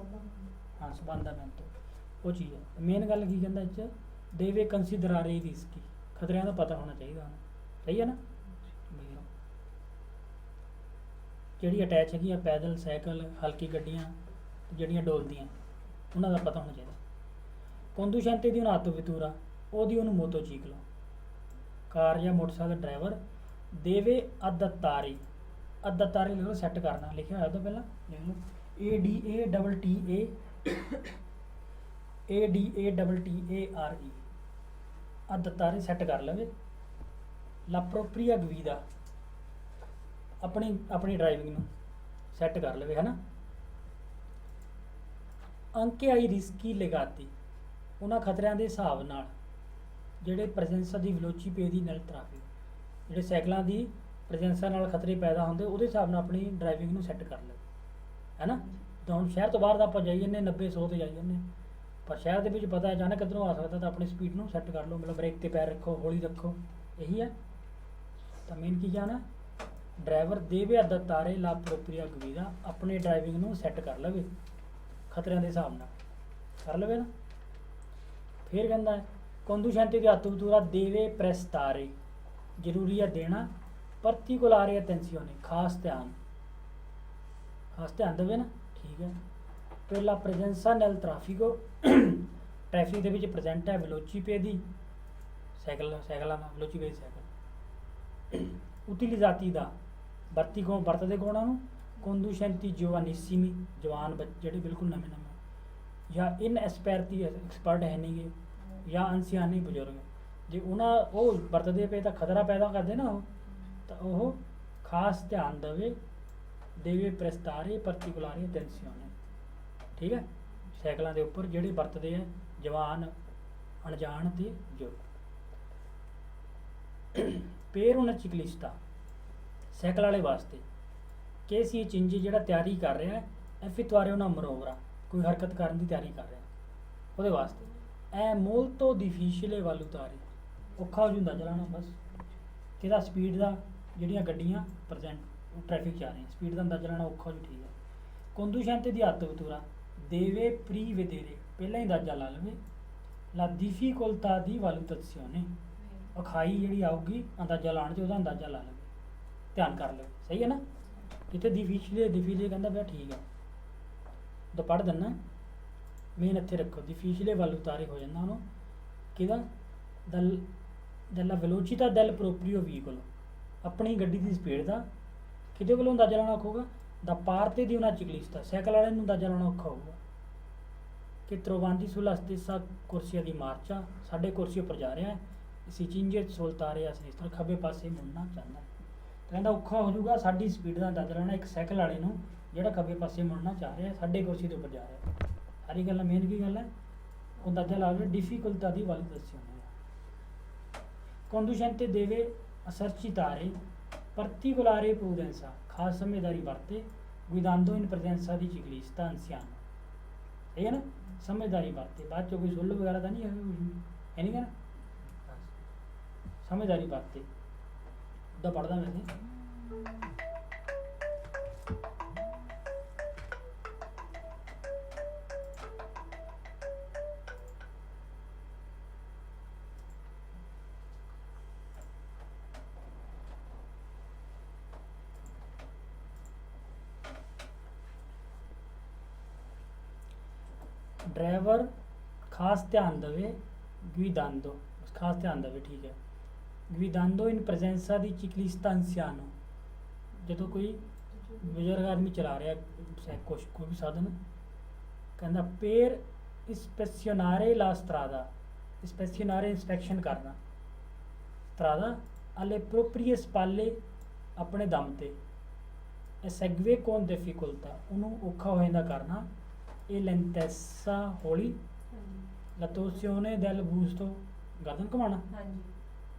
ਹਾਂ ਸਬੰਧamento ਉਹ ਚੀਜ਼ ਹੈ। ਮੇਨ ਗੱਲ ਕੀ ਕਹਿੰਦਾ ਇਹ 'ਚ ਦੇਵੇ ਕੰਸੀਡਰਾਰੇ ਹੀ ਰਿਸਕੀ, ਖਤਰਿਆਂ ਦਾ ਪਤਾ ਹੋਣਾ ਚਾਹੀਦਾ ਉਹਨੂੰ, ਸਹੀ ਹੈ ਨਾ। ਜਿਹੜੀ ਅਟੈਚ ਹੈਗੀਆਂ ਪੈਦਲ ਸਾਈਕਲ ਹਲਕੀ ਗੱਡੀਆਂ ਜਿਹੜੀਆਂ ਡੋਲਦੀਆਂ ਉਹਨਾਂ ਦਾ ਪਤਾ ਹੋਣਾ ਚਾਹੀਦਾ। conducente di un'autovettura o di un motociclo, ਕਾਰ ਜਾਂ ਮੋਟਰਸਾਈਕਲ ਦਾ ਡਰਾਈਵਰ ਦੇਵੇ adattare ਲਿਖ ਲਓ, ਸੈੱਟ ਕਰਨਾ ਲਿਖਿਆ ਹੋਇਆ ਤੋਂ ਪਹਿਲਾਂ ਲਿਖ ਲਓ ADATTARE adattare ਸੈੱਟ ਕਰ ਲਵੇ la propria guida ਆਪਣੀ ਡਰਾਈਵਿੰਗ ਨੂੰ ਸੈੱਟ ਕਰ ਲਵੇ ਹੈ ਨਾ। anche ai rischi legati ਉਹਨਾਂ ਖਤਰਿਆਂ ਦੇ ਹਿਸਾਬ ਨਾਲ ਜਿਹੜੇ ਪ੍ਰੈਜ਼ੈਂਸਾ ਦੀ ਵੈਲੋਚੀਪੇ ਦੀ ਨਲ ਟ੍ਰੈਫਿਕ, ਜਿਹੜੇ ਸਾਈਕਲਾਂ ਦੀ ਪ੍ਰੈਜ਼ੈਂਸਾ ਨਾਲ ਖਤਰੇ ਪੈਦਾ ਹੁੰਦੇ ਉਹਦੇ ਹਿਸਾਬ ਨਾਲ ਆਪਣੀ ਡਰਾਈਵਿੰਗ ਨੂੰ ਸੈੱਟ ਕਰ ਲਵੇ ਹੈ ਨਾ। ਤਾਂ ਹੁਣ ਸ਼ਹਿਰ ਤੋਂ ਬਾਹਰ ਤਾਂ ਆਪਾਂ ਜਾਈ ਜਾਂਦੇ 90-100 ਤੇ ਜਾਈ ਜਾਂਦੇ, ਪਰ ਸ਼ਹਿਰ ਦੇ ਵਿੱਚ ਪਤਾ ਅਚਾਨਕ ਕਿੱਧਰੋਂ ਆ ਸਕਦਾ, ਤਾਂ ਆਪਣੀ ਸਪੀਡ ਨੂੰ ਸੈੱਟ ਕਰ ਲਓ, ਮਤਲਬ ਬ੍ਰੇਕ 'ਤੇ ਪੈਰ ਰੱਖੋ, ਹੌਲੀ ਰੱਖੋ, ਇਹੀ ਹੈ। ਤਾਂ ਮੇਨ ਕੀ ਜਾਣਾ ਡਰਾਈਵਰ ਦੇਵੇ adattare la propria guida ਆਪਣੇ ਡਰਾਈਵਿੰਗ ਨੂੰ ਸੈੱਟ ਕਰ ਲਵੇ ਖਤਰਿਆਂ ਦੇ ਹਿਸਾਬ ਨਾਲ ਕਰ ਲਵੇ ਨਾ। ਫਿਰ ਕਹਿੰਦਾ ਹੈ conducente di autovettura deve prestare ਜ਼ਰੂਰੀ ਹੈ ਦੇਣਾ particolare attenzione ਖਾਸ ਧਿਆਨ ਦੇਵੇ ਨਾ, ਠੀਕ ਹੈ। per la presenza nel traffico traffic ਦੇ ਵਿੱਚ ਪ੍ਰੈਜ਼ੈਂਟ ਹੈ ਵੈਲੋਚੀਪੇ ਦੀ ਸਾਈਕਲਾਂ ਨਾਲ ਵੈਲੋਚੀਪੇ ਦੀ ਸਾਈਕਲ utilizzati ਦਾ ਵਰਤਦੇ ਕੌਣ ਨੂੰ conducenti giovanissimi ਜਵਾਨ ਜਿਹੜੇ ਬਿਲਕੁਲ ਨਵੇਂ ਜਾਂ ਇਨਐਕਸਪਰਟੀ ਐਕਸਪਰਟ ਹੈ ਨਹੀਂ ਗੇ ਜਾਂ ਅਨਸਿਆਨੇ ਬਜ਼ੁਰਗ, ਜੇ ਉਹ ਵਰਤਦੇ ਪਏ ਤਾਂ ਖਤਰਾ ਪੈਦਾ ਕਰਦੇ ਨਾ ਉਹ, ਤਾਂ ਉਹ ਖਾਸ ਧਿਆਨ ਦੇਵੇ ਪ੍ਰੈਸਟਾਰੇ ਪਾਰਟਿਕੂਲਾਰੇ ਅਟੈਂਸ਼ੀਓਨੇ, ਠੀਕ ਹੈ। ਸਾਈਕਲਾਂ ਦੇ ਉੱਪਰ ਜਿਹੜੇ ਵਰਤਦੇ ਆ ਜਵਾਨ ਅਣਜਾਣ ਤੇ ਬਜ਼ੁਰਗ। per una ciclista ਸਾਈਕਲ ਵਾਲੇ ਵਾਸਤੇ ਕਿ ਸੀ ਚਿੰਜੀ ਜਿਹੜਾ ਤਿਆਰੀ ਕਰ ਰਿਹਾ ਹੈ effettuare una manovra ਕੋਈ ਹਰਕਤ ਕਰਨ ਦੀ ਤਿਆਰੀ ਕਰ ਰਿਹਾ ਉਹਦੇ ਵਾਸਤੇ è molto difficile valutare ਔਖਾ ਹੋ ਜਾਂਦਾ ਚਲਾਉਣਾ, ਬਸ ਕਿਹਦਾ ਸਪੀਡ ਦਾ ਜਿਹੜੀਆਂ ਗੱਡੀਆਂ ਪ੍ਰੈਜ਼ੈਂਟ ਟ੍ਰੈਫਿਕ 'ਚ ਆ ਰਹੀਆਂ ਸਪੀਡ ਦਾ ਅੰਦਾਜ਼ਾ ਲਾਉਣਾ ਔਖਾ ਹੋ ਜੂ, ਠੀਕ ਹੈ। conducente di autovettura deve prevedere ਪਹਿਲਾਂ ਹੀ ਅੰਦਾਜ਼ਾ ਲਾ ਲਵੇ la difficoltà di valutazione ਔਖਾਈ ਜਿਹੜੀ ਆਊਗੀ ਅੰਦਾਜ਼ਾ ਲਾਉਣ 'ਚ ਉਹਦਾ ਅੰਦਾਜ਼ਾ ਲਾ ਲਵੇ, ਧਿਆਨ ਕਰ ਲਵੇ, ਸਹੀ ਹੈ ਨਾ। ਜਿੱਥੇ difficile ਕਹਿੰਦਾ ਪਿਆ ਠੀਕ ਹੈ, ਤਾਂ ਪੜ੍ਹ ਦਿੰਦਾ ਮੇਨ ਇੱਥੇ ਰੱਖੋ difficile valutare ਹੋ ਜਾਂਦਾ ਉਹਨੂੰ ਕਿਹਦਾ della velocità del proprio veicolo ਆਪਣੀ ਗੱਡੀ ਦੀ ਸਪੀਡ ਦਾ ਕਿਹਦੇ ਵੱਲੋਂ ਅੰਦਾਜ਼ਾ ਲਾਉਣਾ ਔਖਾ ਹੋਊਗਾ da parte di una ciclista cycle ਵਾਲੇ ਨੂੰ ਅੰਦਾਜ਼ਾ ਲਾਉਣਾ ਔਖਾ ਹੋਊਗਾ ਕਿ trovanti sulla stessa corsia di marcia ਸਾਡੇ ਕੁਰਸੀ ਉੱਪਰ ਜਾ ਰਿਹਾ ਹੈ si cinge soltare a sinistra ਖੱਬੇ ਪਾਸੇ ਮੁੜਨਾ ਚਾਹੁੰਦਾ, ਕਹਿੰਦਾ ਔਖਾ ਹੋ ਜਾਊਗਾ ਸਾਡੀ ਸਪੀਡ ਦਾ ਅੰਦਾਜ਼ਾ ਲਾਉਣਾ ਇੱਕ ਸਾਈਕਲ ਵਾਲੇ ਨੂੰ ਜਿਹੜਾ ਖੱਬੇ ਪਾਸੇ ਮੁੜਨਾ ਚਾਹ ਰਿਹਾ ਸਾਡੇ ਕੁਰਸੀ ਦੇ ਉੱਪਰ ਜਾ ਰਿਹਾ। ਸਾਰੀ ਗੱਲ ਮੇਨ ਕੀ ਗੱਲ ਹੈ ਉਹ ਅੰਦਾਜ਼ਾ ਲਾ ਲਓ difficoltà di valutazione। conducente deve esercitare particolare prudenza ਖਾਸ ਸਮਝਦਾਰੀ ਵਰਤੇ guidando in presenza di ciclista anziano, ਸਹੀ ਹੈ ਨਾ। ਸਮਝਦਾਰੀ ਵਰਤੇ ਬਾਅਦ 'ਚ ਕੋਈ ਸੁੱਲ ਵਗੈਰਾ ਤਾਂ ਨਹੀਂ ਹੈ ਨਹੀਂ ਕਹਿਣਾ, ਸਮਝਦਾਰੀ ਵਰਤੇ ਉਹਦਾ ਪੜ੍ਹਦਾ ਵੈਸੇ ਡਰਾਈਵਰ ਖਾਸ ਧਿਆਨ ਦੇਵੇ guidando ਖਾਸ ਧਿਆਨ ਦੇਵੇ, ਠੀਕ ਹੈ। guidando in presenza di ciclista anziano ਜਦੋਂ ਕੋਈ ਬਜ਼ੁਰਗ ਆਦਮੀ ਚਲਾ ਰਿਹਾ ਕੋਈ ਵੀ ਸਾਧਨ, ਕਹਿੰਦਾ per ispezionare la strada ਇਸਪੈਕਸ਼ਨ ਕਰਨਾ strada alle proprie spalle ਆਪਣੇ ਦਮ ਤੇ esegue con difficoltà ਉਹਨੂੰ ਔਖਾ ਹੋ ਜਾਂਦਾ ਕਰਨਾ e lentezza ਹੌਲੀ ਹਾਂਜੀ la torsione del busto ਗਰਦਨ ਘੁਮਾਉਣਾ ਹਾਂਜੀ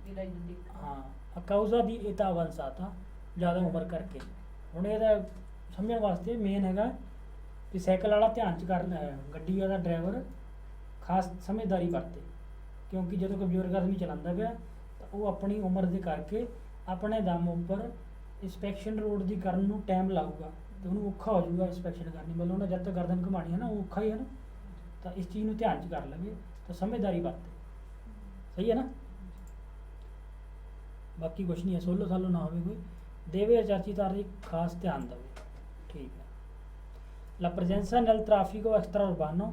ਜਿਹੜਾ ਇਹ ਦੇਖ ਹਾਂ a causa di età avanzata ਜ਼ਿਆਦਾ ਉਮਰ ਕਰਕੇ ਹੁਣ ਇਹਦਾ ਸਮਝਣ ਵਾਸਤੇ ਮੇਨ ਹੈਗਾ ਕਿ ਸਾਈਕਲ ਵਾਲਾ ਧਿਆਨ ਚ ਕਰਨਾ ਹੈ ਗੱਡੀ ਵਾਲਾ ਡਰਾਈਵਰ ਖਾਸ ਸਮਝਦਾਰੀ ਵਰਤੇ ਕਿਉਂਕਿ ਜਦੋਂ ਕੋਈ ਬਜ਼ੁਰਗ ਆਦਮੀ ਚਲਾਉਂਦਾ ਪਿਆ ਤਾਂ ਉਹ ਆਪਣੀ ਉਮਰ ਦੇ ਕਰਕੇ ਆਪਣੇ ਦਮ ਉੱਪਰ ਇੰਸਪੈਕਸ਼ਨ ਰੋਡ ਦੀ ਕਰਨ ਨੂੰ ਟਾਈਮ ਲਾਊਗਾ ਤੇ ਉਹਨੂੰ ਔਖਾ ਹੋ ਜਾਊਗਾ ਇੰਸਪੈਕਸ਼ਨ ਕਰਨੀ ਮਤਲਬ ਉਹਨੇ ਜਦ ਤੱਕ ਗਰਦਨ ਘੁਮਾਣੀ ਹੈ ਨਾ ਉਹ ਔਖਾ ਹੀ ਹੈ ਨਾ ਤਾਂ ਇਸ ਚੀਜ਼ ਨੂੰ ਧਿਆਨ ਚ ਕਰ ਲਵੇ ਤਾਂ ਸਮਝਦਾਰੀ ਵਰਤੇ ਸਹੀ ਹੈ ਨਾ ਬਾਕੀ ਕੁਛ ਨਹੀਂ ਹੈ ਸੋਲੋ ਸਾਲੋ ਨਾ ਹੋਵੇ ਕੋਈ ਦੇਵੇ esercitare ਦੀ ਖਾਸ ਧਿਆਨ ਦੇਵੇ ਠੀਕ ਹੈ la presenza nel traffico extraurbano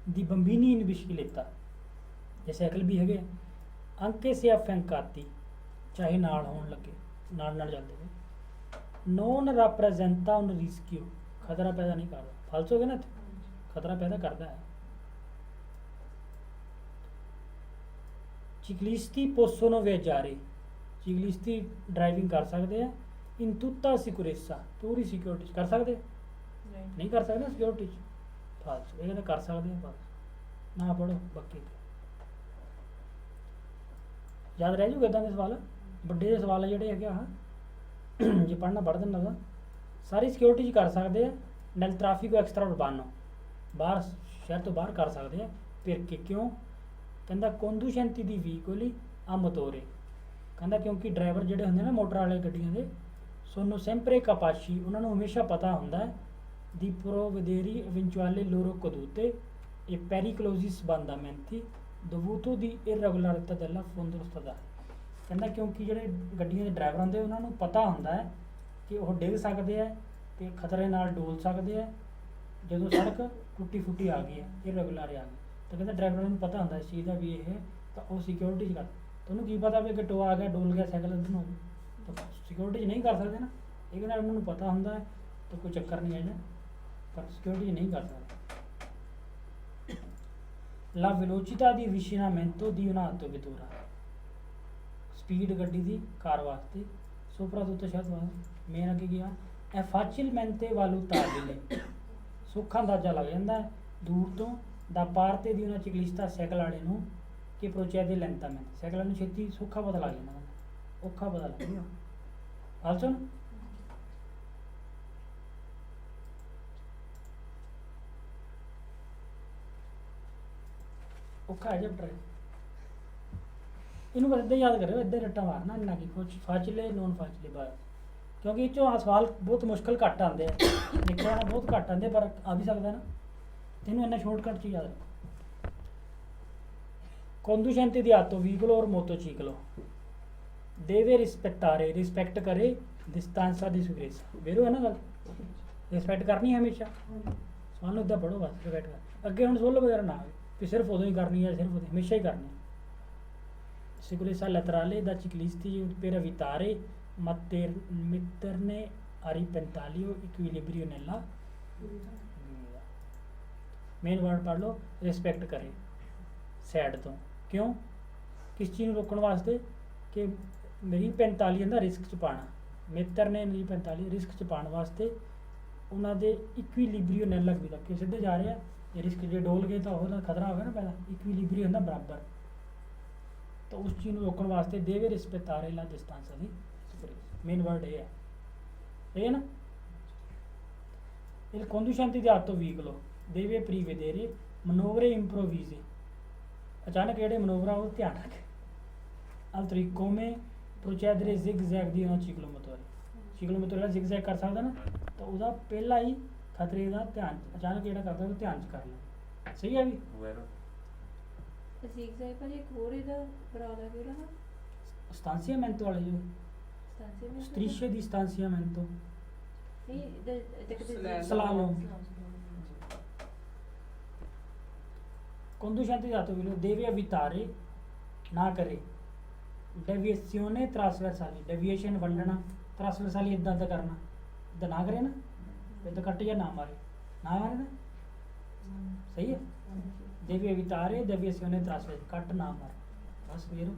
di bambini in bicicletta ਇਹ ਸਾਈਕਲ ਵੀ ਹੈਗੇ ਆ, anche se affiancati ਚਾਹੇ ਨਾਲ ਹੋਣ ਲੱਗੇ ਨਾਲ ਨਾਲ ਜਾਂਦੇ ਨੇ non rappresenta un rischio ਖਤਰਾ ਪੈਦਾ ਨਹੀਂ ਕਰਦਾ ਫਾਲਸ ਹੋ ਗਿਆ ਨਾ ਇੱਥੇ? ਖਤਰਾ ਪੈਦਾ ਕਰਦਾ ਹੈ ciclisti possono viaggiare ciclisti driving ਕਰ ਸਕਦੇ ਆ in tutta sicurezza Puri security ਕਰ ਸਕਦੇ ਆ? ਨਹੀਂ ਨਹੀਂ ਕਰ ਸਕਦੇ ਸਿਕਿਉਰਿਟੀ ਚ ਫਾਲਸ ਇਹ ਕਹਿੰਦੇ ਕਰ ਸਕਦੇ ਆ ਫਾਲਸ ਨਾ ਪੜੋ ਬਾਕੀ ਯਾਦ ਰਹਿ ਜੂਗਾ ਇਦਾਂ ਦੇ ਸਵਾਲ ਵੱਡੇ ਜਿਹੇ ਸਵਾਲ ਆ ਜਿਹੜੇ ਹੈਗੇ ਆ ਜੇ ਪੜ੍ਹਨਾ ਪੜ੍ਹ ਦਿੰਦਾ ਤਾਂ ਸਾਰੀ ਸਿਕਿਉਰਿਟੀ ਚ ਕਰ ਸਕਦੇ ਆ ਨੈਲ ਟ੍ਰੈਫਿਕੋ ਐਕਸਟਰਾ ਉਰਬਾਨੋ ਬਾਹਰ ਸ਼ਹਿਰ ਤੋਂ ਬਾਹਰ ਕਰ ਸਕਦੇ ਆ ਫਿਰ ਕਿ ਕਿਉਂ ਕਹਿੰਦਾ conducenti di veicoli a motore ਕਹਿੰਦਾ ਕਿਉਂਕਿ ਡਰਾਈਵਰ ਜਿਹੜੇ ਹੁੰਦੇ ਨੇ ਮੋਟਰ ਵਾਲੇ ਗੱਡੀਆਂ ਦੇ sono sempre capaci ਉਹਨਾਂ ਨੂੰ ਹਮੇਸ਼ਾ ਪਤਾ ਹੁੰਦਾ ਹੈ di provvedere eventuali loro cadute e pericolosi sbandamenti dovuto di irregolarità della fondo stradale ਕਹਿੰਦਾ ਕਿਉਂਕਿ ਜਿਹੜੇ ਗੱਡੀਆਂ ਦੇ ਡਰਾਈਵਰ ਹੁੰਦੇ ਉਹਨਾਂ ਨੂੰ ਪਤਾ ਹੁੰਦਾ ਹੈ ਕਿ ਉਹ ਡਿੱਗ ਸਕਦੇ ਆ ਤੇ ਖਤਰੇ ਨਾਲ ਡੋਲ ਸਕਦੇ ਆ ਜਦੋਂ ਸੜਕ ਟੁੱਟੀ ਫੁੱਟੀ ਆ ਗਈ ਹੈ irregular ਆ ਗਈ ਤਾਂ ਕਹਿੰਦਾ ਡਰਾਈਵਰ ਨੂੰ ਪਤਾ ਹੁੰਦਾ ਇਸ ਚੀਜ਼ ਦਾ ਵੀ ਇਹ ਤਾਂ ਉਹ ਸਿਕਿਉਰਿਟੀ 'ਚ ਕਰ ਤੁਹਾਨੂੰ ਕੀ ਪਤਾ ਵੀ ਕਿ ਟੋ ਆ ਗਿਆ ਡੋਲ ਗਿਆ ਸਾਈਕਲ ਇੱਧਰ ਨੂੰ ਤਾਂ ਸਿਕਿਉਰਿਟੀ 'ਚ ਨਹੀਂ ਕਰ ਸਕਦੇ ਨਾ ਇਹ ਕਹਿੰਦਾ ਉਹਨਾਂ ਨੂੰ ਪਤਾ ਹੁੰਦਾ ਹੈ ਤਾਂ ਕੋਈ ਚੱਕਰ ਨਹੀਂ ਹੈ ਪਰ ਸਿਕਿਉਰਿਟੀ 'ਚ ਨਹੀਂ ਕਰ ਸਕਦੇ la velocità di avvicinamento di un'autovettura speed ਗੱਡੀ ਦੀ ਕਾਰ ਵਾਸਤੇ soprattutto ਸ਼ਾਇਦ ਮੇਨ ਅੱਗੇ ਗਿਆ è facilmente valutabile ਸੌਖਾ ਅੰਦਾਜ਼ਾ ਲੱਗ ਜਾਂਦਾ ਹੈ ਦੂਰ ਤੋਂ ਦਾ parte di una ciclista cycle ਵਾਲੇ ਨੂੰ ਕਿ procede lentamente ਸਾਈਕਲ ਨੂੰ ਛੇਤੀ ਸੌਖਾ ਪਤਾ ਲੱਗ ਜਾਂਦਾ ਔਖਾ ਪਤਾ ਲੱਗ ਗਿਆ ਆਲਸੋ ਔਖਾ ਹੈ ਚੈਪਟਰ ਇਹਨੂੰ ਬਸ ਇੱਦਾਂ ਯਾਦ ਕਰਿਓ ਇੱਦਾਂ ਰੱਟਾ ਮਾਰਨਾ ਇੰਨਾ ਕੀ ਕੁਛ ਫਾਚਲੇ ਨੋਨ ਫਾਚਲੇ ਬਾਅਦ ਕਿਉਂਕਿ ਇਹ 'ਚੋਂ ਸਵਾਲ ਬਹੁਤ ਮੁਸ਼ਕਲ ਘੱਟ ਆਉਂਦੇ ਆ ਲਿਖਣਾ ਬਹੁਤ ਘੱਟ ਆਉਂਦੇ ਪਰ ਆ ਵੀ ਸਕਦਾ ਨਾ ਤੈਨੂੰ ਇੰਨਾ ਸ਼ਾਰਟਕਟ 'ਚ ਯਾਦ ਰੱਖੋ conducente di auto veicolo or motociclo deve rispettare respect ਕਰੇ distanza di sicurezza ਵੇਰੋ ਹੈ ਨਾ ਗੱਲ ਰਿਸਪੈਕਟ ਕਰਨੀ ਹੈ ਹਮੇਸ਼ਾ ਸਵਾਲ ਨੂੰ ਇੱਦਾਂ ਪੜ੍ਹੋ ਬਸ ਰਿਸਪੈਕਟ ਕਰ ਅੱਗੇ ਹੁਣ ਸੋਲੋ ਵਗੈਰਾ ਨਾ ਆਵੇ ਵੀ ਸਿਰਫ ਉਦੋਂ ਹੀ ਕਰਨੀ ਹੈ ਸਿਰਫ ਉਦੋਂ ਹਮੇਸ਼ਾ ਹੀ ਕਰਨੀ sicurezza laterale da ciclisti per evitare metterne a repentaglio equilibrio nella guida main word ਪੜ੍ਹ ਲਓ ਰਿਸਪੈਕਟ ਕਰੇ ਸਾਈਡ ਤੋਂ ਕਿਉਂ ਕਿਸ ਚੀਜ਼ ਨੂੰ ਰੋਕਣ ਵਾਸਤੇ ਕਿ ਮੇਰੀ 45 ਦਾ ਰਿਸਕ 'ਚ ਪਾਣਾ ਮਿੱਤਰ ਨੇ ਮੇਰੀ 45 ਰਿਸਕ 'ਚ ਪਾਉਣ ਵਾਸਤੇ ਉਹਨਾਂ ਦੇ ਇਕੁਇਲਿਬਰੀਓ ਨੈਲ ਲੱਗ ਵੀ ਤੱਕ ਕਿ ਸਿੱਧੇ ਜਾ ਰਹੇ ਆ ਇਹ ਰਿਸਕ ਜੇ ਡੋਲ ਗਏ ਤਾਂ ਉਹਦਾ ਖਤਰਾ ਹੋਵੇ ਨਾ ਪੈਦਾ ਇਕੁਇਲਿਬਰੀਓ ਹੁੰਦਾ ਬਰਾਬਰ ਤਾਂ ਉਸ ਚੀਜ਼ ਨੂੰ ਰੋਕਣ ਵਾਸਤੇ ਦੇਵੇ ਰਿਸਪੈਟਾਰੇ ਲਾ ਡਿਸਟੈਂਸ ਦੀ ਮੇਨ ਵਰਡ ਇਹ ਹੈ ਇਹ ਹੈ ਨਾ il conducente di auto veicolo deve prevedere manovre improvvise ਅਚਾਨਕ ਜਿਹੜੇ ਮਨੋਵਰਾਂ ਉਹ ਧਿਆਨ ਰੱਖੇ altri come procedere zigzag di una ciclomotore ciclomotore zigzag ਕਰ ਸਕਦਾ ਨਾ ਤਾਂ ਉਹਦਾ ਪਹਿਲਾ ਹੀ ਖਤਰੇ ਦਾ ਧਿਆਨ ਅਚਾਨਕ ਜਿਹੜਾ ਕਰਦਾ ਉਹ ਧਿਆਨ 'ਚ ਕਰ ਲੈ ਸਹੀ ਹੈ ਵੀ ਅਸੀਂ ਐਗਜ਼ਾਮਪਲ ਇੱਕ ਹੋਰ ਇਹਦਾ ਬਰਾਲਾ ਕਿਹੜਾ ਵਾ stanziamento ਵਾਲੇ ਜੋ ਸਟਾਂਸੀਮੈਂਟ strisce di stanziamento ਨਹੀਂ Slalom. conducente di auto veicolo deve evitare ਨਾ ਕਰੇ ਡੇਵੀਏਸ਼ਨੇ ਟ੍ਰਾਂਸਵਰਸਾਲੀ ਡੇਵੀਏਸ਼ਨ ਵੰਡਣਾ ਟ੍ਰਾਂਸਵਰਸਾਲੀ ਇਦਾਂ ਦਾ ਕਰਨਾ ਇਦਾਂ ਨਾ ਕਰੇ ਨਾ ਇਦਾਂ ਕੱਟ ਜਾਂ ਨਾ ਮਾਰੇ ਨਾ ਸਹੀ ਹੈ devi evitare deviazione trasversa ਕੱਟ ਨਾ ਮਾਰ ਬਸ ਫਿਰ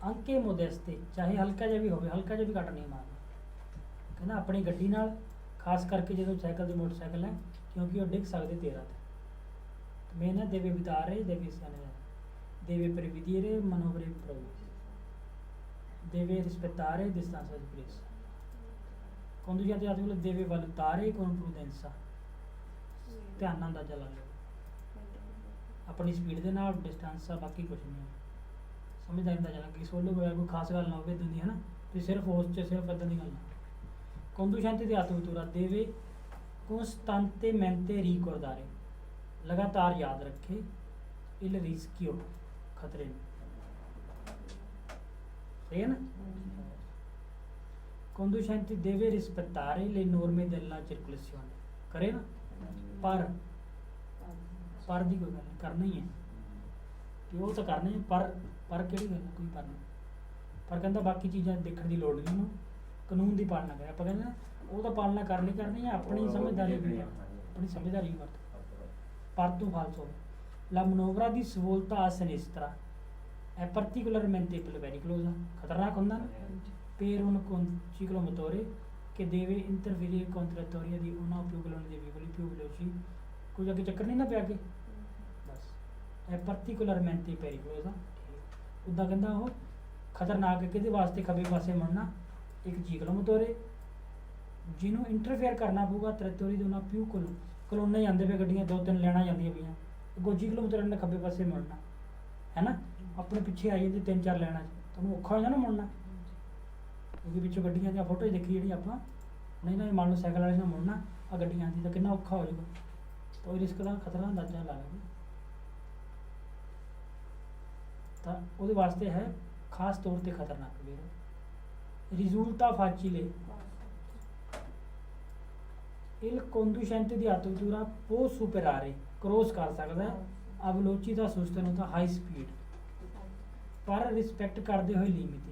ਅੰਕੇ ਮੋਦੈਸਤੇ ਚਾਹੇ ਹਲਕਾ ਜਿਹਾ ਵੀ ਹੋਵੇ, ਹਲਕਾ ਜਿਹਾ ਵੀ ਕੱਟ ਨਹੀਂ ਮਾਰਨਾ। ਕਹਿੰਦਾ ਆਪਣੀ ਗੱਡੀ ਨਾਲ, ਖਾਸ ਕਰਕੇ ਜਦੋਂ ਸਾਈਕਲ ਤੇ ਮੋਟਰਸਾਈਕਲ ਹੈ, ਕਿਉਂਕਿ ਉਹ ਡਿੱਗ ਸਕਦੇ ਤੇਰਾ ਤੇ ਮੈਂ ਨਾ ਦੇਵੇ ਵਿਦਾਰੇ ਦੇਵੇ ਸਿਆਣੇ deve prevedere manovre improvvise, deve rispettare distanza di presa, conducente ਆਦਮੀ ਕੋਲ deve valutare con prudenza, ਧਿਆਨ ਨਾਲ ਅੰਦਾਜ਼ਾ ਲਾ ਲਓ ਆਪਣੀ ਸਪੀਡ ਦੇ ਨਾਲ, ਡਿਸਟੈਂਸ ਆ, ਬਾਕੀ ਕੁਝ ਨਹੀਂ ਹੈ। ਸਮਝਦਾਰੀ ਦਾ ਜਾਣਾ ਕਿ ਸੋਲੋ ਵਗੈਰਾ ਕੋਈ ਖਾਸ ਗੱਲ ਨਾ ਹੋਵੇ ਇੱਦਾਂ ਦੀ ਹੈ ਨਾ, ਤੇ ਸਿਰਫ ਉਸ 'ਚ ਸਿਰਫ ਇੱਦਾਂ ਦੀ ਗੱਲ ਨਾ। conducente di autovettura deve costantemente ricordare, ਲਗਾਤਾਰ ਯਾਦ ਰੱਖੇ il rischio, ਖਤਰੇ ਨੂੰ। ਸਹੀ ਹੈ ਨਾ। conducente deve rispettare le norme della circolazione, ਕਰੇ ਨਾ। ਪਰ ਦੀ ਕੋਈ ਗੱਲ ਨਹੀਂ, ਕਰਨਾ ਹੀ ਹੈ ਕਿ ਉਹ ਤਾਂ ਕਰਨਾ ਹੀ, ਪਰ ਕਿਹੜੀ ਗੱਲ ਹੈ, ਕੋਈ ਪਰ ਨਹੀਂ। ਪਰ ਕਹਿੰਦਾ ਬਾਕੀ ਚੀਜ਼ਾਂ ਦੇਖਣ ਦੀ ਲੋੜ ਨਹੀਂ ਉਹਨੂੰ, ਕਾਨੂੰਨ ਦੀ ਪਾਲਣਾ ਕਰੇ। ਆਪਾਂ ਕਹਿੰਦੇ ਉਹ ਤਾਂ ਪਾਲਣਾ ਕਰਨੀ ਹੈ, ਆਪਣੀ ਸਮਝਦਾਰੀ ਵੀ ਆਪਣੀ ਸਮਝਦਾਰੀ ਵੀ ਵਰਤ। ਪਰ ਤੋਂ ਫਾਲਤੂ la manovra di svolta a sinistra è particolarmente pericolosa, ਖਤਰਨਾਕ ਹੁੰਦਾ ਨਾ, per un ciclomotore che deve intervenire con traiettoria di una o più colonne di veicoli più veloci, ਕੋਈ ਅੱਗੇ ਚੱਕਰ ਨਹੀਂ ਨਾ ਪਿਆ ਕੇ, ਬਸ è particolarmente pericolosa। ਉੱਦਾਂ ਕਹਿੰਦਾ ਉਹ ਖਤਰਨਾਕ ਹੈ, ਕਿਹਦੇ ਵਾਸਤੇ, ਖੱਬੇ ਪਾਸੇ ਮੁੜਨਾ ਇੱਕ ciclomotore ਜਿਹਨੂੰ ਇੰਟਰਫੇਅਰ ਕਰਨਾ ਪਊਗਾ traiettoria di una più ਕਲੋਨੇ ਜਾਂਦੇ ਪਏ ਗੱਡੀਆਂ, 2-3 ਲੈਣਾ ਜਾਂਦੀਆਂ ਪਈਆਂ, ਗੋਜੀ ਕਿਲੋਮੀਟਰ ਨੇ ਖੱਬੇ ਪਾਸੇ ਮੁੜਨਾ ਹੈ ਨਾ, ਆਪਣੇ ਪਿੱਛੇ ਆਈ ਜਾਂਦੀ 3-4 ਲੈਣਾ 'ਚ, ਤੁਹਾਨੂੰ ਔਖਾ ਹੋ ਜਾਂਦਾ ਨਾ ਮੁੜਨਾ, ਕਿਉਂਕਿ ਪਿੱਛੋਂ ਗੱਡੀਆਂ ਦੀਆਂ ਫੋਟੋ ਦੇਖੀ ਜਿਹੜੀ ਆਪਾਂ, ਨਹੀਂ ਨਾ ਮੰਨ ਲਓ ਸਾਈਕਲ ਵਾਲੇ ਨਾਲ ਮੁੜਨਾ, ਆ ਗੱਡੀਆਂ ਆਉਂਦੀ ਤਾਂ ਕਿੰਨਾ ਔਖਾ ਹੋ ਜਾਊਗਾ। ਤਾਂ ਉਹ ਰਿਸਕ ਦਾ ਖਤਰਾ ਅੰਦਾਜ਼ਾ ਲਾ ਲਓ। ਤਾਂ ਉਹਦੇ ਵਾਸਤੇ ਹੈ ਖਾਸ ਤੌਰ 'ਤੇ ਖਤਰਨਾਕ ਵੀਰ। ਰਿਜ਼ulta facile, il conducente di autovettura può superare, cross कर सकता है a velocità sostenuta high speed, पर रिस्पेक्ट करते हुए लिमिट,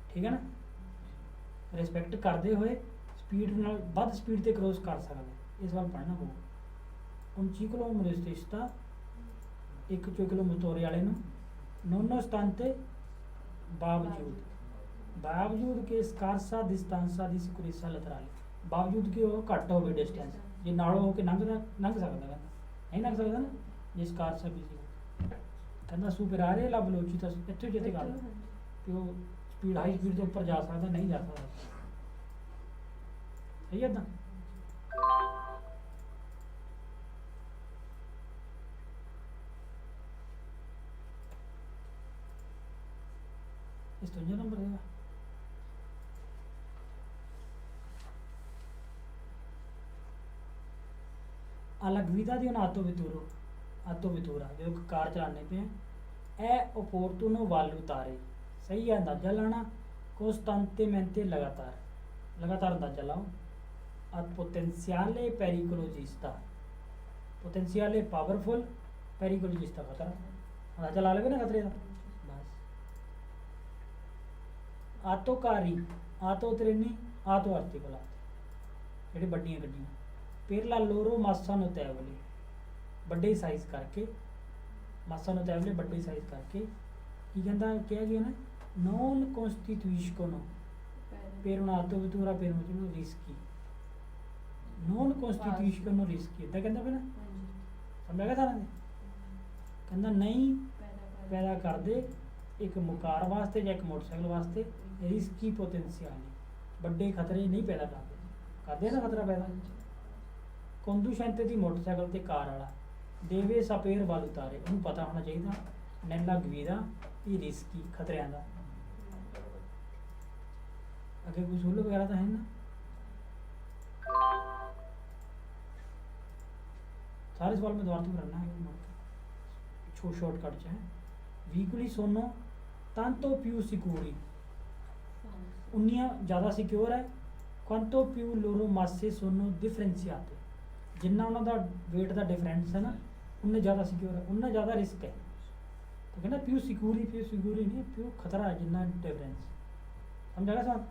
ठीक है ना, रिस्पेक्ट करते हुए स्पीड नाल ਵੱਧ स्पीड ਤੇ क्रॉस कर सकता है। इस बार पढ़ना पਊਗਾ। un ciclomotorista, ਇੱਕ ciclomotore ਵਾਲੇ ਨੂੰ nonostante ਬਾਵਜੂਦ ਕਿ scarsa distanza di sicurezza laterale, ਬਾਵਜੂਦ ਕਿ ਉਹ ਘੱਟ ਹੋਵੇ ਡਿਸਟੈਂਸ, ਜੇ ਨਾਲੋਂ ਹੋ ਕੇ ਲੰਘ ਸਕਦਾ, ਕਹਿੰਦਾ ਨਹੀਂ ਲੰਘ ਸਕਦਾ ਨਾ, ਜੇ scarsa ਵੀ ਸੀ, ਕਹਿੰਦਾ superare la velocità, ਇੱਥੇ ਜਿੱਤੇ ਗੱਲ ਕਿ ਉਹ ਸਪੀਡ, ਹਾਈ ਸਪੀਡ ਤੋਂ ਉੱਪਰ ਜਾ ਸਕਦਾ, ਨਹੀਂ ਜਾ ਸਕਦਾ। ਸਹੀ ਹੈ ਇੱਦਾਂ। ਇਸ ਤੋਂ ਨੰਬਰ ਦੇਗਾ alla guida di un autovettura, जो कार चलाने पे है, è opportuno valutare, सही है अंदाजा लाना, costantemente लगातार अंदाजा लाओ, al potenziale pericolosista, potenziale powerful, pericolosista खतरा, अंदाजा ला लेगे ना खतरे का, बस। auto treni, auto articolati, ਜਿਹੜੀ ਵੱਡੀਆਂ ਗੱਡੀਆਂ, per la loro massa notevole, ਵੱਡੇ ਸਾਈਜ਼ ਕਰਕੇ, massa notevole ਵੱਡੇ ਸਾਈਜ਼ ਕਰਕੇ, ਕੀ ਕਹਿੰਦਾ, ਕਿਹਾ ਗਿਆ ਨਾ, non costituiscono per una autovettura per un rischi, non costituiscono rischi, ਇੱਦਾਂ ਕਹਿੰਦਾ ਪਿਆ ਨਾ, ਸਮਝ ਗਿਆ ਸਾਰਿਆਂ ਨੇ, ਕਹਿੰਦਾ ਨਹੀਂ ਪੈਦਾ ਕਰਦੇ ਇੱਕ ਕਾਰ ਵਾਸਤੇ ਜਾਂ ਇੱਕ ਮੋਟਰਸਾਈਕਲ ਵਾਸਤੇ ਰਿਸਕੀ ਪੋਟੈਂਸ਼ੀਅਲੀ, ਵੱਡੇ ਖਤਰੇ ਨਹੀਂ ਪੈਦਾ ਕਰਦੇ ਨਾ ਖਤਰਾ ਪੈਦਾ। conducente ਦੀ ਮੋਟਰਸਾਈਕਲ ਤੇ ਕਾਰ ਵਾਲਾ deve saper valutare, ਉਹਨੂੰ ਪਤਾ ਹੋਣਾ ਚਾਹੀਦਾ nella guida i rischi, ਖਤਰਿਆਂ ਦਾ। ਅੱਗੇ ਕੋਈ ਸੋਲੋ ਵਗੈਰਾ ਤਾਂ ਹੈ ਨਾ, सारे सवाल में दोबारा तो करना है, शॉर्टकट च है। veicoli sono tanto più sicuri, उन्नियां ज़्यादा सिक्योर है, quanto più loro masse sono differenziate, जिन्ना उन्होंने वेट का डिफरेंस है ना, उन्ने ज़्यादा सिक्योर है, उन्ना ज़्यादा रिस्क है। तो कहना प्यू सिक्योरी नहीं, प्यू खतरा है, जिन्ना डिफरेंस, समझा गया साहब।